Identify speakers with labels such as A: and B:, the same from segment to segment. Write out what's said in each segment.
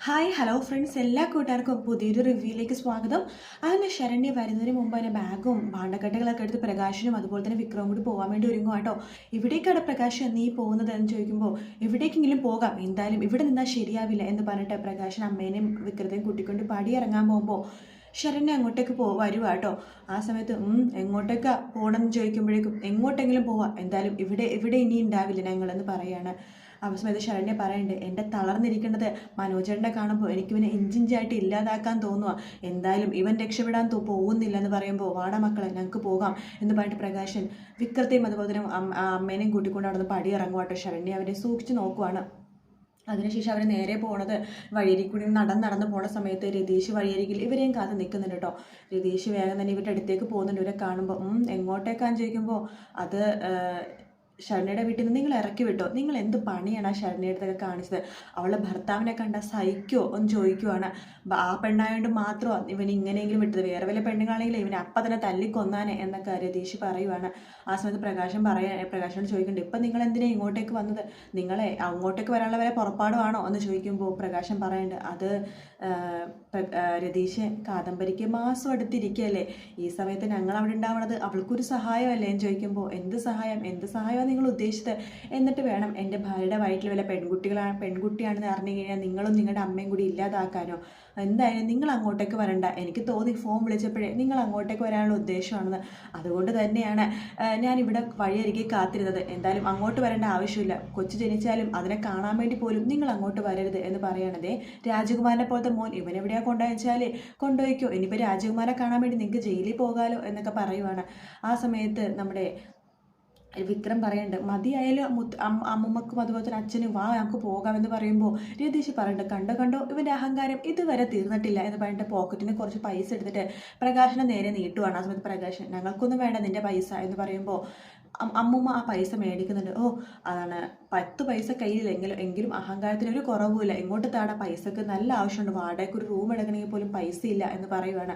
A: Hi hello friends, എല്ലാ കൂട്ടുകാർക്കും പുതിയൊരു റിവ്യൂയിലേക്ക് സ്വാഗതം. അങ്ങനെ ശരണ്യ വരുന്നതിന് മുമ്പ് തന്നെ ബാഗും ഭാണ്ഡക്കെട്ടുകളൊക്കെ എടുത്ത് പ്രകാശനും അതുപോലെ തന്നെ വിക്രവും കൂടി പോകാൻ വേണ്ടി ഒരുങ്ങും കേട്ടോ. ഇവിടേക്കാണ് പ്രകാശ് നീ പോകുന്നത് എന്ന് ചോദിക്കുമ്പോൾ എവിടേക്കെങ്കിലും പോകാം, എന്തായാലും ഇവിടെ നിന്നാൽ ശരിയാവില്ല എന്ന് പറഞ്ഞിട്ട് പ്രകാശൻ അമ്മേനെയും വിക്രത്തെയും കൂട്ടിക്കൊണ്ട് പടി ഇറങ്ങാൻ പോകുമ്പോൾ ശരണ്യ അങ്ങോട്ടേക്ക് വരുക കേട്ടോ. ആ സമയത്ത് എങ്ങോട്ടേക്കാ പോകണമെന്ന് ചോദിക്കുമ്പോഴേക്കും എങ്ങോട്ടെങ്കിലും പോവാം, എന്തായാലും ഇവിടെ ഇവിടെ ഇനി ഉണ്ടാവില്ല ഞങ്ങളെന്ന് പറയാണ്. ആ സമയത്ത് ശരണ്യ പറയുന്നുണ്ട്, എൻ്റെ തളർന്നിരിക്കുന്നത് മനോജേട്ടനെ കാണുമ്പോൾ എനിക്കിവനെ ഇഞ്ചിഞ്ചായിട്ട് ഇല്ലാതാക്കാൻ തോന്നുക, എന്തായാലും ഇവൻ രക്ഷപ്പെടാൻ പോകുന്നില്ല എന്ന് പറയുമ്പോൾ വാടാ മക്കളെ ഞങ്ങൾക്ക് പോകാം എന്ന് പറഞ്ഞിട്ട് പ്രകാശൻ വിക്രത്തെയും അതുപോലെ തന്നെ അമ്മേനെയും കൂട്ടിക്കൊണ്ട് അവിടെ നിന്ന് പടി ഇറങ്ങുവാട്ടോ. ശരണ്യ അവരെ സൂക്ഷിച്ച് നോക്കുവാണ്. അതിനുശേഷം അവർ നേരെ പോണത് വഴിയരികിൽ കൂടി നടന്ന് പോണ സമയത്ത് രതീഷ് വഴിയരികിൽ ഇവരെയും കാത്ത് നിൽക്കുന്നുണ്ട് കേട്ടോ. രതീഷ് വേഗം തന്നെ ഇവരുടെ അടുത്തേക്ക് പോകുന്നുണ്ട്. ഇവരെ കാണുമ്പോൾ എങ്ങോട്ടേക്കാന്ന് ചോദിക്കുമ്പോൾ അത് ശരണ്യയുടെ വീട്ടിൽ നിന്ന് നിങ്ങൾ ഇറക്കി വിട്ടോ, നിങ്ങൾ എന്ത് പണിയാണ് ആ ശരണ്യയുടെ അടുത്തൊക്കെ കാണിച്ചത്, അവളുടെ ഭർത്താവിനെ കണ്ട സഹിക്കോ എന്ന് ചോദിക്കുവാണ്. ആ പെണ്ണായതുകൊണ്ട് മാത്രമാണ് ഇവൻ ഇങ്ങനെയെങ്കിലും വിട്ടത്, വേറെ വല്ല പെണ്ണുങ്ങളാണെങ്കിലും ഇവനെ അപ്പം തന്നെ തല്ലിക്കൊന്നാനെ എന്നൊക്കെ രതീഷ് പറയുവാണ്. ആ സമയത്ത് പ്രകാശനോട് ചോദിക്കുന്നുണ്ട്, ഇപ്പം നിങ്ങൾ എന്തിനാ ഇങ്ങോട്ടേക്ക് വന്നത്, നിങ്ങളെ അങ്ങോട്ടേക്ക് വരാനുള്ള വരെ പുറപ്പാടുവാണോ എന്ന് ചോദിക്കുമ്പോൾ പ്രകാശൻ പറയുന്നുണ്ട്, അത് രതീഷ് കാദംബരിക്ക് മാസം അടുത്തിരിക്കുകയല്ലേ, ഈ സമയത്ത് ഞങ്ങൾ അവിടെ ഉണ്ടാവണത് അവൾക്കൊരു സഹായമല്ലേ എന്ന് ചോദിക്കുമ്പോൾ എന്ത് സഹായം നിങ്ങൾ ഉദ്ദേശിച്ചത്, എന്നിട്ട് വേണം എൻ്റെ ഭാര്യയുടെ വയറ്റിൽ വല്ല പെൺകുട്ടിയാണെന്ന് അറിഞ്ഞു കഴിഞ്ഞാൽ നിങ്ങളും നിങ്ങളുടെ അമ്മയും കൂടി ഇല്ലാതാക്കാനോ, എന്തായാലും നിങ്ങൾ അങ്ങോട്ടേക്ക് വരണ്ട, എനിക്ക് തോന്നി ഫോൺ വിളിച്ചപ്പോഴേ നിങ്ങൾ അങ്ങോട്ടേക്ക് വരാനുള്ള ഉദ്ദേശമാണെന്ന്, അതുകൊണ്ട് തന്നെയാണ് ഞാനിവിടെ വഴിയരികെ കാത്തിരുന്നത്, എന്തായാലും അങ്ങോട്ട് വരേണ്ട ആവശ്യമില്ല, കൊച്ചു ജനിച്ചാലും അതിനെ കാണാൻ വേണ്ടി പോലും നിങ്ങൾ അങ്ങോട്ട് വരരുത് എന്ന് പറയണതേ. രാജകുമാരനെ പോലത്തെ മോൻ ഇവനെവിടെയാ കൊണ്ടുവച്ചാൽ കൊണ്ടുപോയിക്കോ, ഇനിയിപ്പോൾ രാജകുമാരെ കാണാൻ വേണ്ടി നിങ്ങൾക്ക് ജയിലിൽ പോകാലോ എന്നൊക്കെ പറയുവാണ്. ആ സമയത്ത് നമ്മുടെ വിക്രം പറയുന്നുണ്ട്, മതിയായാലും അമ്മമ്മക്കും അതുപോലെ തന്നെ അച്ഛനും വാ നമുക്ക് പോകാമെന്ന് പറയുമ്പോൾ രതീഷ് പറയുന്നുണ്ട്, കണ്ടോ ഇവൻ്റെ അഹങ്കാരം ഇതുവരെ തീർന്നിട്ടില്ല എന്ന് പറഞ്ഞിട്ട് പോക്കറ്റിന് കുറച്ച് പൈസ എടുത്തിട്ട് പ്രകാശിനെ നേരെ നീട്ടുവാണ്. ആ സമയത്ത് പ്രകാശൻ ഞങ്ങൾക്കൊന്നും വേണ്ട നിൻ്റെ പൈസ എന്ന് പറയുമ്പോൾ അമ്മൂമ്മ ആ പൈസ മേടിക്കുന്നുണ്ട്. അതാണ് 10 പൈസ കയ്യിലെങ്കിലും അഹങ്കാരത്തിനൊരു കുറവുമില്ല, ഇങ്ങോട്ട് താടാ, പൈസക്ക് നല്ല ആവശ്യമുണ്ട്, വാടകയ്ക്ക് ഒരു റൂം എടുക്കണമെങ്കിൽ പോലും പൈസ ഇല്ല എന്ന് പറയുവാണ്.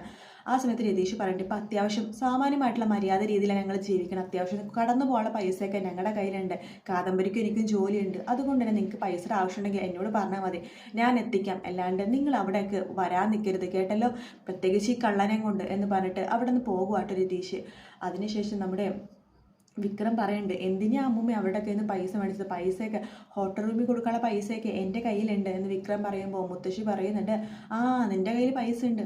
A: ആ സമയത്ത് രതീഷ് പറഞ്ഞിട്ട്, ഇപ്പം അത്യാവശ്യം സാമാന്യമായിട്ടുള്ള മര്യാദ രീതിയിലാണ് ഞങ്ങൾ ജീവിക്കണം, അത്യാവശ്യം കടന്നു പോകാനുള്ള പൈസയൊക്കെ ഞങ്ങളുടെ കയ്യിലുണ്ട്, കാദംബരിക്കും എനിക്കും ജോലിയുണ്ട്, അതുകൊണ്ട് തന്നെ നിങ്ങൾക്ക് പൈസയുടെ ആവശ്യമുണ്ടെങ്കിൽ എന്നോട് പറഞ്ഞാൽ മതി, ഞാൻ എത്തിക്കാം, അല്ലാണ്ട് നിങ്ങൾ അവിടേക്ക് വരാൻ നിൽക്കരുത് കേട്ടല്ലോ, പ്രത്യേകിച്ച് ഈ കള്ളനെ കൊണ്ട് എന്ന് പറഞ്ഞിട്ട് അവിടെ നിന്ന് പോകുവാട്ടോ രതീഷ്. അതിനുശേഷം നമ്മുടെ വിക്രം പറയുന്നുണ്ട്, എന്തിനാ അമ്മൂമ്മ അവരുടെ കയ്യിൽ നിന്ന് പൈസ മേടിച്ചത്, പൈസയൊക്കെ ഹോട്ടൽ റൂമിൽ കൊടുക്കാനുള്ള പൈസയൊക്കെ എൻ്റെ കയ്യിലുണ്ട് എന്ന് വിക്രം പറയുമ്പോൾ മുത്തശ്ശി പറയുന്നുണ്ട്, നിൻ്റെ കയ്യിൽ പൈസ ഉണ്ട്,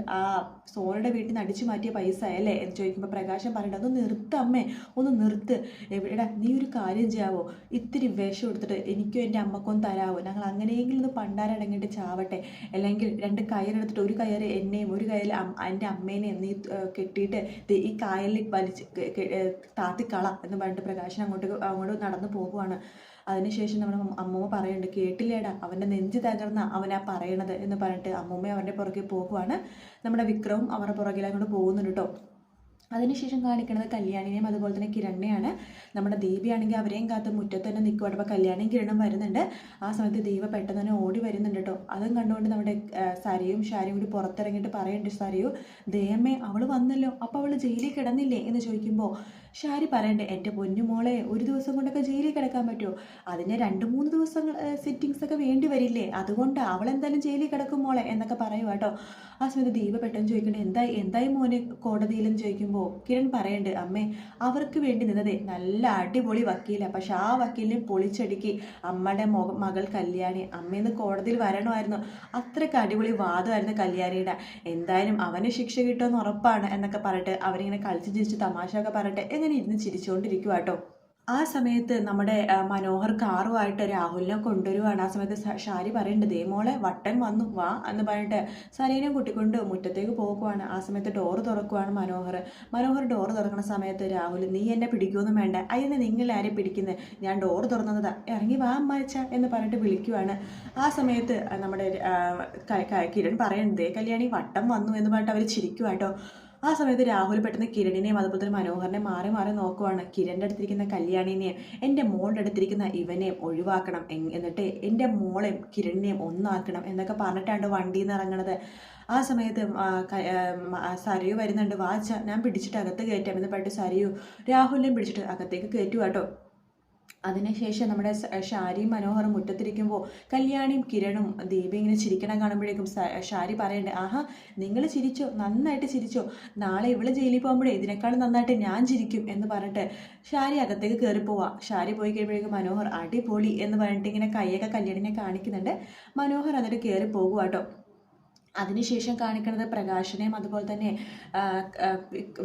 A: സോനയുടെ വീട്ടിൽ നിന്ന് അടിച്ചു മാറ്റിയ പൈസ അല്ലേ എന്ന് ചോദിക്കുമ്പോൾ പ്രകാശം പറയുന്നുണ്ട്, ഒന്ന് നിർത്ത് അമ്മേ, ഒന്ന് നിർത്ത്, എവിടെടാ നീ ഒരു കാര്യം ചെയ്യാവോ, ഇത്തിരി വിഷം എടുത്തിട്ട് എനിക്കും എൻ്റെ അമ്മക്കൊന്നും തരാവോ, ഞങ്ങൾ അങ്ങനെയെങ്കിലും ഒന്ന് പണ്ടാരടങ്ങിയിട്ട് ചാവട്ടെ, അല്ലെങ്കിൽ 2 കയറെടുത്തിട്ട് ഒരു കയറ് എന്നെയും ഒരു കയ്യിൽ എൻ്റെ അമ്മേനെയും നീ കെട്ടിയിട്ട് ഈ കായലിൽ വലിച്ച് താത്തിക്കള എന്ന് പറഞ്ഞിട്ട് പ്രകാശൻ അങ്ങോട്ട് നടന്നു പോകുവാണ്. അതിനുശേഷം നമ്മുടെ അമ്മൂമ്മ പറയുന്നുണ്ട്, കേട്ടില്ലേടാ അവൻ്റെ നെഞ്ച് തകർന്ന അവനാ പറയണത് എന്ന് പറഞ്ഞിട്ട് അമ്മൂമ്മ അവരുടെ പുറകെ പോകുവാണ്. നമ്മുടെ വിക്രവും അവരുടെ പുറകിൽ അങ്ങോട്ട് പോകുന്നുണ്ട് കേട്ടോ. അതിനുശേഷം കാണിക്കുന്നത് കല്യാണിനെയും അതുപോലെ തന്നെ കിരണിനെയാണ്. നമ്മുടെ ദീപയാണെങ്കിൽ അവരെയും കാത്ത് മുറ്റത്ത് തന്നെ നിൽക്കുവാണ്. അപ്പോൾ കല്യാണിയും കിരണും വരുന്നുണ്ട്. ആ സമയത്ത് ദീപ പെട്ടെന്ന് തന്നെ ഓടി വരുന്നുണ്ട് കേട്ടോ. അതും കണ്ടുകൊണ്ട് നമ്മുടെ സരിയും ഷാരിയും കൂടി പുറത്തിറങ്ങിയിട്ട് പറയുന്നുണ്ട്, സരിയു ദേയമ്മേ അവൾ വന്നല്ലോ, അപ്പോൾ അവൾ ജയിലിൽ കിടന്നില്ലേ എന്ന് ചോദിക്കുമ്പോൾ ഷാരി പറയണ്ടേ, എൻ്റെ പൊന്നുമോളെ ഒരു ദിവസം കൊണ്ടൊക്കെ ജയിലിൽ കിടക്കാൻ പറ്റുമോ, അതിന് 2-3 ദിവസങ്ങൾ സിറ്റിങ്സ് ഒക്കെ വേണ്ടി വരില്ലേ, അതുകൊണ്ട് അവൾ എന്തായാലും ജയിലിൽ കിടക്കും മോളെ എന്നൊക്കെ പറയുക കേട്ടോ. ആ സമയത്ത് ദീപ പെട്ടെന്ന് ചോദിക്കണ്ടേ, എന്തായി മോനെ കോടതിയിലെന്ന് ചോദിക്കുമ്പോൾ കിരൺ പറയണ്ട്, അമ്മേ അവർക്ക് വേണ്ടി നിന്നതേ നല്ല അടിപൊളി വക്കീലാണ്, പക്ഷെ ആ വക്കീലിനെ പൊളിച്ചടുക്കി അമ്മയുടെ മകൾ കല്യാണി അമ്മേന്ന് കോടതിയിൽ വരണമായിരുന്നു, അത്രയ്ക്ക് അടിപൊളി വാദമായിരുന്നു കല്യാണിയുടെ, എന്തായാലും അവന് ശിക്ഷ കിട്ടുമെന്ന് ഉറപ്പാണ് എന്നൊക്കെ പറഞ്ഞിട്ട് അവരിങ്ങനെ കളിച്ച് ചിരിച്ച് തമാശ ഒക്കെ പറഞ്ഞിട്ട് എങ്ങനെ ഇരുന്ന് ചിരിച്ചുകൊണ്ടിരിക്കുക കേട്ടോ. ആ സമയത്ത് നമ്മുടെ മനോഹർ കാറുമായിട്ട് രാഹുലിനെ കൊണ്ടുവരുവാണ്. ആ സമയത്ത് ഷാരി പറയുന്നുണ്ട്, ദേ മോളെ വട്ടൻ വന്നു വാ എന്ന് പറഞ്ഞിട്ട് സരീനെ കൂട്ടിക്കൊണ്ട് മുറ്റത്തേക്ക് പോകുവാണ്. ആ സമയത്ത് ഡോറ് തുറക്കുവാണ് മനോഹർ ഡോറ് തുറക്കുന്ന സമയത്ത് രാഹുൽ, നീ എന്നെ പിടിക്കുമൊന്നും വേണ്ട, അതിന് നിങ്ങൾ ആരെ പിടിക്കുന്നത്, ഞാൻ ഡോറ് തുറന്നതാ, ഇറങ്ങി വാ അമ്മച്ച എന്ന് പറഞ്ഞിട്ട് വിളിക്കുവാണ്. ആ സമയത്ത് നമ്മുടെ കിരൺ പറയുന്നത്, കല്യാണി വട്ടം വന്നു എന്ന് പറഞ്ഞിട്ട് അവർ ചിരിക്കുവാട്ടോ. ആ സമയത്ത് രാഹുൽ പെട്ടെന്ന് കിരണിനെയും അതുപോലെ തന്നെ മനോഹറിനെ മാറി മാറി നോക്കുവാണ്. കിരണിൻ്റെ അടുത്തിരിക്കുന്ന കല്യാണിനെയും എൻ്റെ മോളുടെ അടുത്തിരിക്കുന്ന ഇവനെയും ഒഴിവാക്കണം, എന്നിട്ട് എൻ്റെ മോളെയും കിരണിനെയും ഒന്നാക്കണം എന്നൊക്കെ പറഞ്ഞിട്ടാണ് വണ്ടിയിൽ നിന്ന് ഇറങ്ങണത്. ആ സമയത്ത് സരയു വരുന്നുണ്ട്, വാച്ച ഞാൻ പിടിച്ചിട്ട് അകത്ത് കയറ്റാം എന്ന് പറഞ്ഞിട്ട് സരയു രാഹുലിനെയും പിടിച്ചിട്ട് അകത്തേക്ക് കയറ്റുക കേട്ടോ. അതിനുശേഷം നമ്മുടെ ഷാരിയും മനോഹറും മുറ്റത്തിരിക്കുമ്പോൾ കല്യാണിയും കിരണും ദീപയും ഇങ്ങനെ ചിരിക്കണം കാണുമ്പോഴേക്കും ഷാരി പറയണ്ടേ, ആഹാ നിങ്ങൾ ചിരിച്ചോ, നന്നായിട്ട് ചിരിച്ചോ, നാളെ ഇവള് ജയിലിൽ പോകുമ്പോഴേ ഇതിനേക്കാളും നന്നായിട്ട് ഞാൻ ചിരിക്കും എന്ന് പറഞ്ഞിട്ട് ഷാരി അകത്തേക്ക് കയറി പോവാ. ഷാരി പോയി കഴിയുമ്പോഴേക്കും മനോഹർ അടിപൊളി എന്ന് പറഞ്ഞിട്ട് ഇങ്ങനെ കൈയൊക്കെ കല്യാണിനെ കാണിക്കുന്നുണ്ട്. മനോഹർ എന്നിട്ട് കയറി പോകുക കേട്ടോ. അതിനുശേഷം കാണിക്കുന്നത് പ്രകാശനെയും അതുപോലെ തന്നെ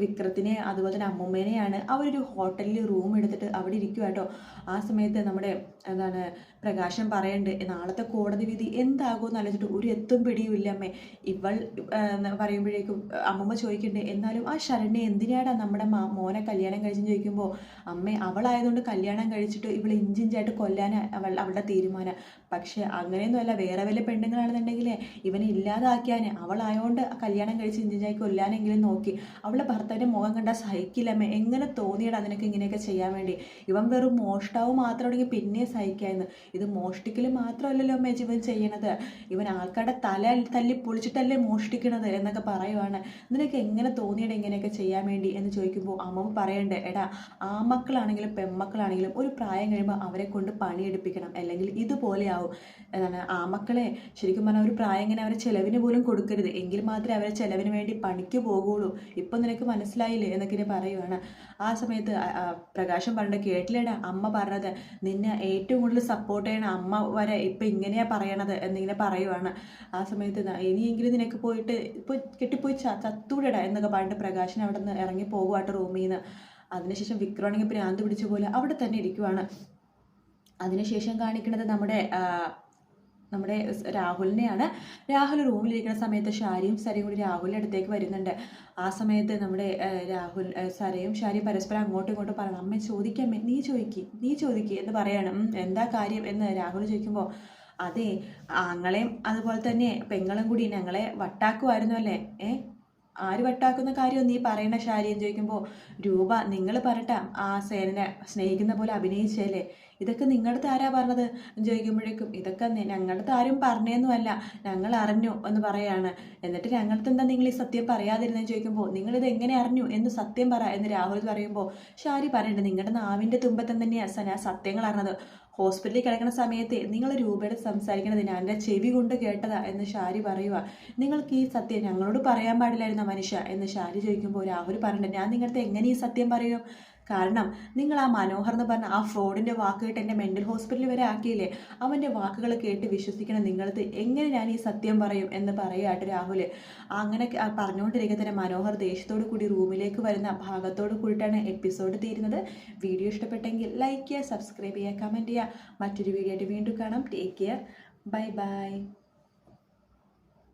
A: വിക്രത്തിനെയും അതുപോലെ തന്നെ അമ്മൂമ്മേനെയാണ്. അവരൊരു ഹോട്ടലിൽ റൂം എടുത്തിട്ട് അവിടെ ഇരിക്കുക കേട്ടോ. ആ സമയത്ത് നമ്മുടെ എന്താണ് പ്രകാശൻ പറയുന്നുണ്ട്, നാളത്തെ കോടതി വിധി എന്താകുമെന്ന് ആലോചിച്ചിട്ട് ഒരു എത്തും പിടിയും ഇല്ല അമ്മേ. ഇവൾ പറയുമ്പോഴേക്കും അമ്മമ്മ ചോദിക്കുന്നുണ്ട്, എന്നാലും ആ ശരണ്യ എന്തിനാടാ നമ്മുടെ മോനെ കല്യാണം കഴിച്ചെന്ന് ചോദിക്കുമ്പോൾ, അമ്മേ അവളായതുകൊണ്ട് കല്യാണം കഴിച്ചിട്ട് ഇവൾ ഇഞ്ചിഞ്ചായിട്ട് കൊല്ലാൻ അവളുടെ തീരുമാനം. പക്ഷെ അങ്ങനെയൊന്നുമല്ല, വേറെ വല്ല പെണ്ണുങ്ങളാണെന്നുണ്ടെങ്കിൽ ഇവനെ ഇല്ലാതാക്കിയാൻ അവളായതുകൊണ്ട് കല്യാണം കഴിച്ച് ഇഞ്ചിഞ്ചായി കൊല്ലാനെങ്കിലും നോക്കി. അവളുടെ ഭർത്താവിൻ്റെ മുഖം കണ്ടാൽ സഹിക്കില്ലമ്മേ. എങ്ങനെ തോന്നിയടാ നിനക്ക് ഇങ്ങനെയൊക്കെ ചെയ്യാൻ വേണ്ടി? ഇവൻ വെറും മോഷ്ടാവ് മാത്രമാണെങ്കിൽ പിന്നെ സഹിക്കാമെന്ന്. ഇത് മോഷ്ടിക്കൽ മാത്രമല്ലല്ലോ അമ്മേ ഇവൻ ചെയ്യണത്, ഇവൻ ആൾക്കാരുടെ തല തല്ലി പൊളിച്ചിട്ടല്ലേ മോഷ്ടിക്കണത് എന്നൊക്കെ പറയുവാണ്. നിനക്ക് എങ്ങനെ തോന്നിയടാ ഇങ്ങനെയൊക്കെ ചെയ്യാൻ വേണ്ടി എന്ന് ചോദിക്കുമ്പോൾ അമ്മമ്മ പറയണ്ടേ, എടാ ആമക്കളാണെങ്കിലും പെൺമക്കളാണെങ്കിലും ഒരു പ്രായം കഴിയുമ്പോൾ അവരെ കൊണ്ട് പണിയെടുപ്പിക്കണം, അല്ലെങ്കിൽ ഇതുപോലെ ആവും. എന്താണ് ആമക്കളെ ശരിക്കും പറഞ്ഞാൽ ഒരു പ്രായം ഇങ്ങനെ അവരെ ചിലവിന് പോലും കൊടുക്കരുത്, എങ്കിൽ മാത്രമേ അവരെ ചിലവിന് വേണ്ടി പണിക്ക് പോകുള്ളൂ. ഇപ്പം നിനക്ക് മനസ്സിലായില്ലേ എന്നൊക്കെ ഇങ്ങനെ പറയുവാണ്. ആ സമയത്ത് പ്രകാശം പറഞ്ഞിട്ട്, കേട്ടില്ലേടാ അമ്മ പറഞ്ഞത്, നിന്നെ ഏറ്റവും കൂടുതൽ സപ്പോർട്ട് ചെയ്യണ അമ്മ വരെ ഇപ്പം ഇങ്ങനെയാ പറയണത് എന്നിങ്ങനെ പറയുവാണ്. ആ സമയത്ത് ഇനിയെങ്കിലും നിനക്ക് പോയിട്ട് ഇപ്പോൾ കെട്ടിപ്പോയി ചത്തൂടെടാ എന്നൊക്കെ പറഞ്ഞിട്ട് പ്രകാശൻ അവിടെ നിന്ന് ഇറങ്ങി പോകുവാട്ടോ റൂമിൽ നിന്ന്. അതിനുശേഷം വിക്രമാണെങ്കിൽ ഭ്രാന്ത് പിടിച്ച പോലെ അവിടെ തന്നെ ഇരിക്കുവാണ്. അതിനുശേഷം കാണിക്കുന്നത് നമ്മുടെ രാഹുലിനെയാണ്. രാഹുൽ റൂമിലിരിക്കുന്ന സമയത്ത് ഷാരിയും സരയും കൂടി രാഹുലിൻ്റെ അടുത്തേക്ക് വരുന്നുണ്ട്. ആ സമയത്ത് നമ്മുടെ സരയും ഷാരിയും പരസ്പരം അങ്ങോട്ടും ഇങ്ങോട്ടും പറയണം, അമ്മ ചോദിക്കാമേ, നീ ചോദിക്കുക എന്ന് പറയണം. എന്താ കാര്യം എന്ന് രാഹുൽ ചോദിക്കുമ്പോൾ, അതെ ആങ്ങളെയും അതുപോലെ തന്നെ പെങ്ങളും കൂടി ഞങ്ങളെ വട്ടാക്കുമായിരുന്നു അല്ലേ? ആര് വട്ടാക്കുന്ന കാര്യം നീ പറയണ ഷാരി എന്ന് ചോദിക്കുമ്പോൾ, രൂപ നിങ്ങൾ പറട്ടാ ആ സേനനെ സ്നേഹിക്കുന്ന പോലെ അഭിനയിച്ചല്ലേ, ഇതൊക്കെ നിങ്ങളുടെ ആരാ പറഞ്ഞത് എന്ന് ചോദിക്കുമ്പോഴേക്കും, ഇതൊക്കെ ഞങ്ങളുടെ ആരും പറഞ്ഞതൊന്നുമല്ല, ഞങ്ങൾ അറിഞ്ഞു എന്ന് പറയാണ്. എന്നിട്ട് ഞങ്ങൾക്ക് എന്താ നിങ്ങൾ ഈ സത്യം പറയാതിരുന്നെന്ന് ചോദിക്കുമ്പോൾ, നിങ്ങളിത് എങ്ങനെ അറിഞ്ഞു എന്ന് സത്യം പറ എന്ന് രാഹുൽ പറയുമ്പോൾ ഷാരി പറയുന്നുണ്ട്, നിങ്ങളുടെ നാവിൻ്റെ തുമ്പത്തം തന്നെയാണ് സത്യങ്ങൾ അറിഞ്ഞത്. ഹോസ്പിറ്റലിൽ കിടക്കുന്ന സമയത്ത് നിങ്ങൾ രൂപയുടെ സംസാരിക്കണത് ഞാൻ എൻ്റെ ചെവി കൊണ്ട് കേട്ടതാ എന്ന് ഷാരി പറയുക. നിങ്ങൾക്ക് ഈ സത്യം ഞങ്ങളോട് പറയാൻ പാടില്ലായിരുന്ന മനുഷ്യ എന്ന് ഷാരി ചോദിക്കുമ്പോൾ രാഹുൽ പറഞ്ഞിട്ട്, ഞാൻ നിങ്ങളുടെ എങ്ങനെ ഈ സത്യം പറയും? കാരണം നിങ്ങൾ ആ മനോഹർ എന്ന് പറഞ്ഞ ആ ഫ്രോഡിൻ്റെ വാക്ക് കേട്ട് എൻ്റെ മെൻ്റൽ ഹോസ്പിറ്റലിൽ വരെ ആക്കിയില്ലേ, അവൻ്റെ വാക്കുകൾ കേട്ട് വിശ്വസിക്കണം നിങ്ങൾക്ക് എങ്ങനെ ഞാൻ ഈ സത്യം പറയും എന്ന് പറയാട്ട് രാഹുൽ. അങ്ങനെ പറഞ്ഞുകൊണ്ടിരിക്കുക തന്നെ മനോഹർ ദേഷ്യത്തോടു കൂടി റൂമിലേക്ക് വരുന്ന ഭാഗത്തോട് കൂടിയിട്ടാണ് എപ്പിസോഡ് തീരുന്നത്. വീഡിയോ ഇഷ്ടപ്പെട്ടെങ്കിൽ ലൈക്ക് ചെയ്യുക, സബ്സ്ക്രൈബ് ചെയ്യുക, കമൻറ്റ് ചെയ്യുക. മറ്റൊരു വീഡിയോ ആയിട്ട് വീണ്ടും കാണാം. Take care, bye bye.